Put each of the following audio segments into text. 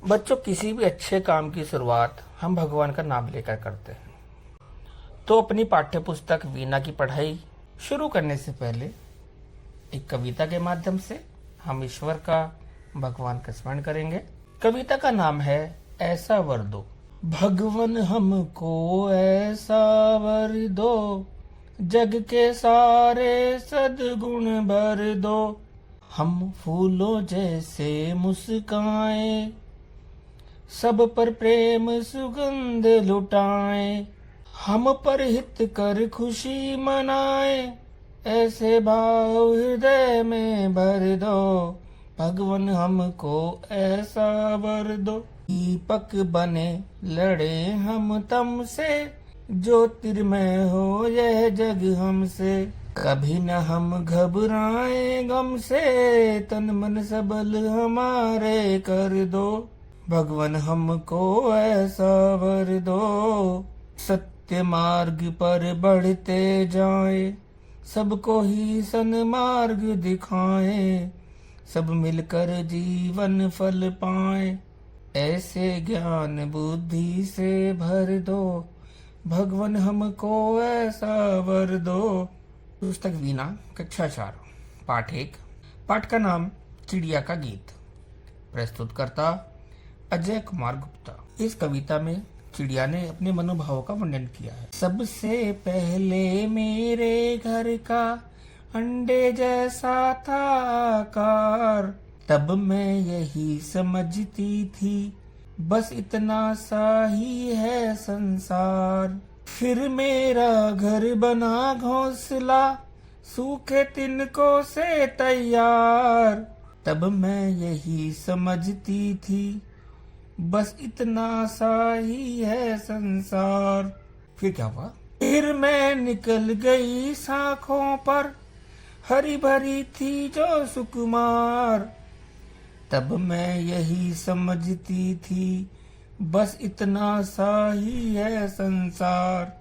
बच्चों, किसी भी अच्छे काम की शुरुआत हम भगवान का नाम लेकर करते हैं। तो अपनी पाठ्य पुस्तक वीणा की पढ़ाई शुरू करने से पहले एक कविता के माध्यम से हम ईश्वर का, भगवान का स्मरण करेंगे। कविता का नाम है ऐसा वर दो। भगवन हमको ऐसा वर दो, जग के सारे सद्गुण भर दो। हम फूलों जैसे मुस्काएं, सब पर प्रेम सुगंध लुटाएं। हम पर हित कर खुशी मनाएं, ऐसे भाव हृदय में भर दो। भगवन हमको ऐसा वर दो। दीपक बने लड़े हम तम से, ज्योतिर्मय हो यह जग हमसे। कभी न हम घबराएं गम से, तन मन सबल हमारे कर दो। भगवन हमको ऐसा वर दो। सत्य मार्ग पर बढ़ते जाएं, सबको ही सन्मार्ग दिखाएं। सब मिलकर जीवन फल पाएं, ऐसे ज्ञान बुद्धि से भर दो। भगवन हमको ऐसा वर दो। पुस्तक वीणा, कक्षा 4, पाठ 1। पाठ का नाम चिड़िया का गीत। प्रस्तुतकर्ता अजय कुमार गुप्ता। इस कविता में चिड़िया ने अपने मनोभावों का वर्णन किया है। सबसे पहले मेरे घर का अंडे जैसा था आकार, तब मैं यही समझती थी, बस इतना सा ही है संसार। फिर मेरा घर बना घोंसला, सूखे तिनकों से तैयार, तब मैं यही समझती थी, बस इतना सा ही है संसार। फिर क्या हुआ? फिर मैं निकल गई शाखों पर, हरी भरी थी जो सुकुमार, तब मैं यही समझती थी, बस इतना सा ही है संसार।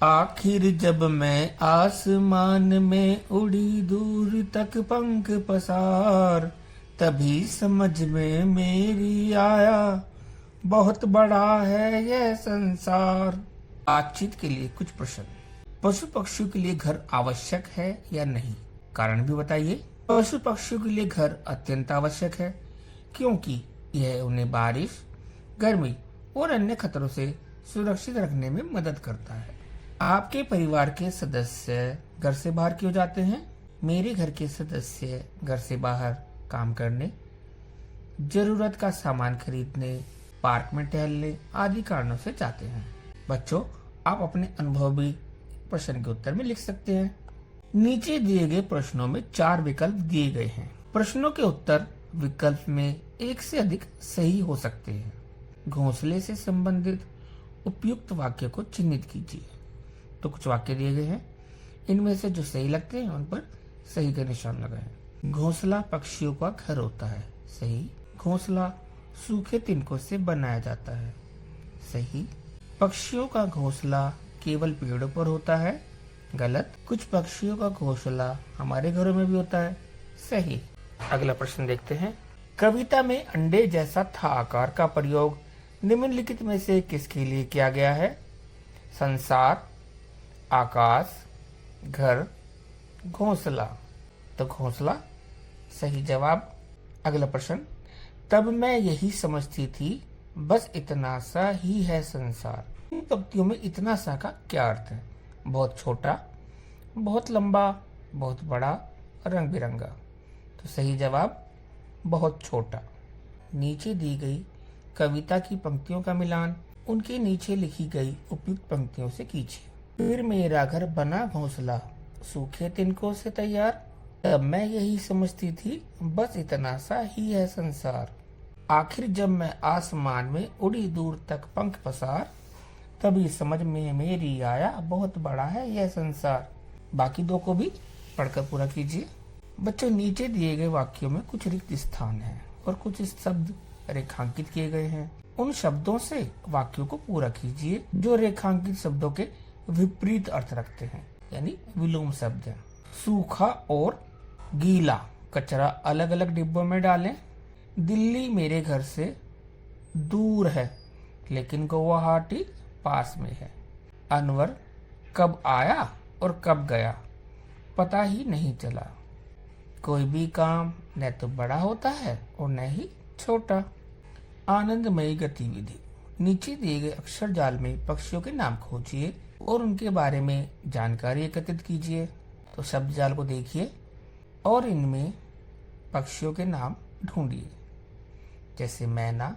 आखिर जब मैं आसमान में उड़ी दूर तक पंख पसार, तभी समझ में मेरी आया, बहुत बड़ा है यह संसार। बातचीत के लिए कुछ प्रश्न। पशु पक्षियों के लिए घर आवश्यक है या नहीं? कारण भी बताइए। पशु पक्षियों के लिए घर अत्यंत आवश्यक है, क्योंकि यह उन्हें बारिश, गर्मी और अन्य खतरों से सुरक्षित रखने में मदद करता है। आपके परिवार के सदस्य घर से बाहर क्यों जाते हैं? मेरे घर के सदस्य घर से बाहर काम करने, जरूरत का सामान खरीदने, पार्क में टहलने आदि कारणों से जाते हैं। बच्चों, आप अपने अनुभवी प्रश्न के उत्तर में लिख सकते हैं। नीचे दिए गए प्रश्नों में 4 विकल्प दिए गए हैं। प्रश्नों के उत्तर विकल्प में एक से अधिक सही हो सकते हैं। घोंसले से संबंधित उपयुक्त वाक्य को चिन्हित कीजिए। तो कुछ वाक्य दिए गए हैं, इनमें से जो सही लगते हैं उन पर सही का निशान लगाएं। घोंसला पक्षियों का घर होता है, सही। घोंसला सूखे तिनकों से बनाया जाता है, सही। पक्षियों का घोंसला केवल पेड़ों पर होता है, गलत। कुछ पक्षियों का घोंसला हमारे घरों में भी होता है, सही। अगला प्रश्न देखते हैं। कविता में अंडे जैसा था आकार का प्रयोग निम्नलिखित में से किसके लिए किया गया है? संसार, आकाश, घर, घोंसला। तो घोंसला सही जवाब। अगला प्रश्न। तब मैं यही समझती थी, बस इतना सा ही है संसार। इन पंक्तियों में इतना सा का क्या अर्थ है? बहुत छोटा, बहुत लंबा, बहुत बड़ा, रंग बिरंगा। तो सही जवाब बहुत छोटा। नीचे दी गई कविता की पंक्तियों का मिलान उनके नीचे लिखी गई उपयुक्त पंक्तियों से कीजिए। फिर मेरा घर बना घोंसला, सूखे तिनकों से तैयार, तब मैं यही समझती थी, बस इतना सा ही है संसार। आखिर जब मैं आसमान में उड़ी दूर तक पंख पसार, तभी समझ में मेरी आया, बहुत बड़ा है यह संसार। बाकी 2 को भी पढ़कर पूरा कीजिए। बच्चों, नीचे दिए गए वाक्यों में कुछ रिक्त स्थान है और कुछ शब्द रेखांकित किए गए हैं। उन शब्दों से वाक्यों को पूरा कीजिए जो रेखांकित शब्दों के विपरीत अर्थ रखते हैं, यानी विलोम शब्द हैं। सूखा और गीला कचरा अलग अलग डिब्बों में डालें। दिल्ली मेरे घर से दूर है लेकिन गुवाहाटी पास में है। अनवर कब आया और कब गया पता ही नहीं चला। कोई भी काम न तो बड़ा होता है और न ही छोटा। आनंदमयी गतिविधि। नीचे दिए गए अक्षर जाल में पक्षियों के नाम खोजिए और उनके बारे में जानकारी एकत्रित कीजिए। तो शब्द जाल को देखिए और इनमें पक्षियों के नाम ढूंढिए, जैसे मैना,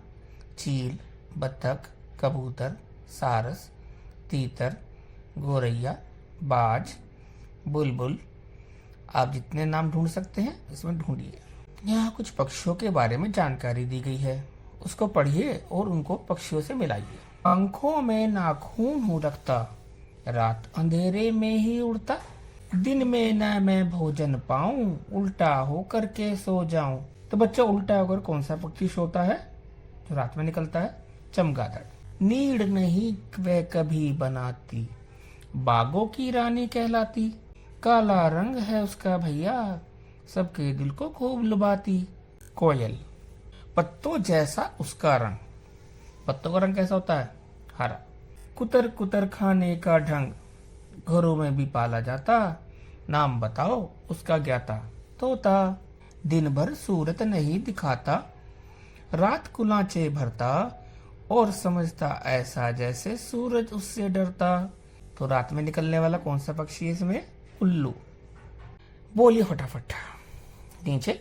चील, बतख, कबूतर, सारस, तीतर, गोरैया, बाज, बुलबुल। आप जितने नाम ढूंढ सकते हैं इसमें ढूंढिए। यहाँ कुछ पक्षियों के बारे में जानकारी दी गई है, उसको पढ़िए और उनको पक्षियों से मिलाइए। आंखों में नाखून हूँ रखता, रात अंधेरे में ही उड़ता, दिन में न मैं भोजन पाऊं, उल्टा होकर के सो जाऊं। तो बच्चों, उल्टा होकर कौन सा पक्षी सोता है जो रात में निकलता है? चमगादड़। नीड़ नहीं वह कभी बनाती, बागों की रानी कहलाती, काला रंग है उसका भैया, सबके दिल को खूब लुभाती। कोयल। पत्तों जैसा उसका रंग। पत्तों का रंग कैसा होता है? हरा। कुतर कुतर खाने का ढंग, घरों में भी पाला जाता, नाम बताओ उसका ज्ञाता। तोता। दिन भर सूरत नहीं दिखाता, रात कुलाचे भरता, और समझता ऐसा जैसे सूरज उससे डरता। तो रात में निकलने वाला कौन सा पक्षी है इसमें? उल्लू। बोलिए फटाफट। नीचे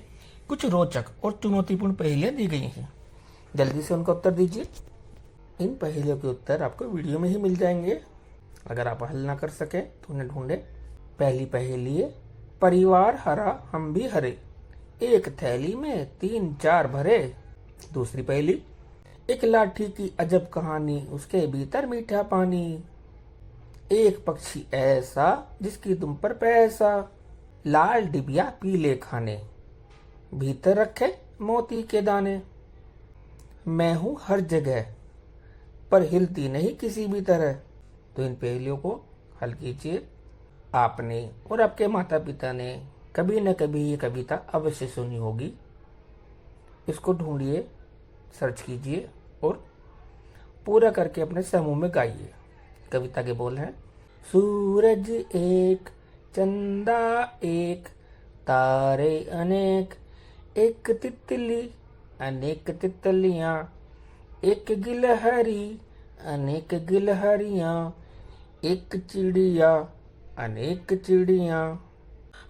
कुछ रोचक और चुनौतीपूर्ण पहेलियां दी गई हैं, जल्दी से उनका उत्तर दीजिए। इन पहेलियों के उत्तर आपको वीडियो में ही मिल जाएंगे। अगर आप हल ना कर सके तो उन्हें ढूंढे। पहली पहेली है, परिवार हरा हम भी हरे, एक थैली में 3-4 भरे। दूसरी पहेली, एक लाठी की अजब कहानी, उसके भीतर मीठा पानी, एक पक्षी ऐसा जिसकी दुम पर पैसा, लाल डिबिया पीले खाने, भीतर रखे मोती के दाने। मैं हूं हर जगह पर हिलती नहीं किसी भी तरह। तो इन पहेलियों को हल कीजिए। आपने और आपके माता पिता ने कभी न कभी ये कविता अवश्य सुनी होगी। इसको ढूंढिए, सर्च कीजिए और पूरा करके अपने समूह में गाइए। कविता के बोल हैं, सूरज एक, चंदा एक, तारे अनेक, एक तितली अनेक तितलियां, एक गिलहरी अनेक गिलहरियां, एक चिड़िया अनेक चिड़िया।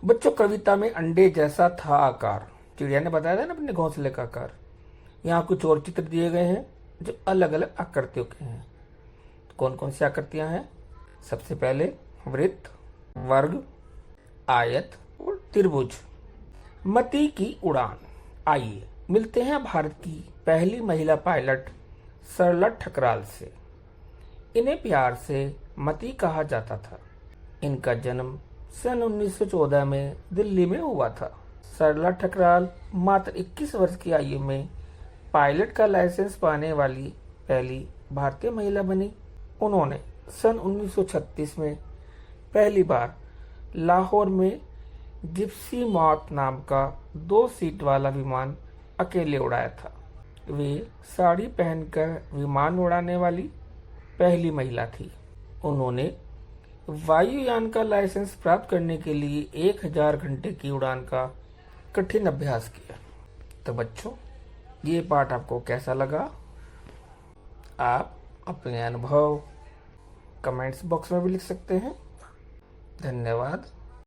बच्चों, कविता में अंडे जैसा था आकार। चिड़िया ने बताया था ना अपने घोंसले का आकार। यहाँ कुछ और चित्र दिए गए हैं जो अलग अलग आकृतियों के हैं। तो कौन कौन सी आकृतियां हैं? सबसे पहले वृत्त, वर्ग, आयत और त्रिभुज। मती की उड़ान। आइए मिलते हैं भारत की पहली महिला पायलट सरला ठकराल से। इन्हें प्यार से मती कहा जाता था। इनका जन्म सन 1914 में दिल्ली में हुआ था। सरला ठकराल मात्र 21 वर्ष की आयु में पायलट का लाइसेंस पाने वाली पहली भारतीय महिला बनी। उन्होंने सन 1936 में पहली बार लाहौर में जिप्सी मॉथ नाम का 2 सीट वाला विमान अकेले उड़ाया था। वे साड़ी पहनकर विमान उड़ाने वाली पहली महिला थी। उन्होंने वायुयान का लाइसेंस प्राप्त करने के लिए 1000 घंटे की उड़ान का कठिन अभ्यास किया। तो बच्चों, ये पाठ आपको कैसा लगा? आप अपने अनुभव कमेंट्स बॉक्स में भी लिख सकते हैं। धन्यवाद।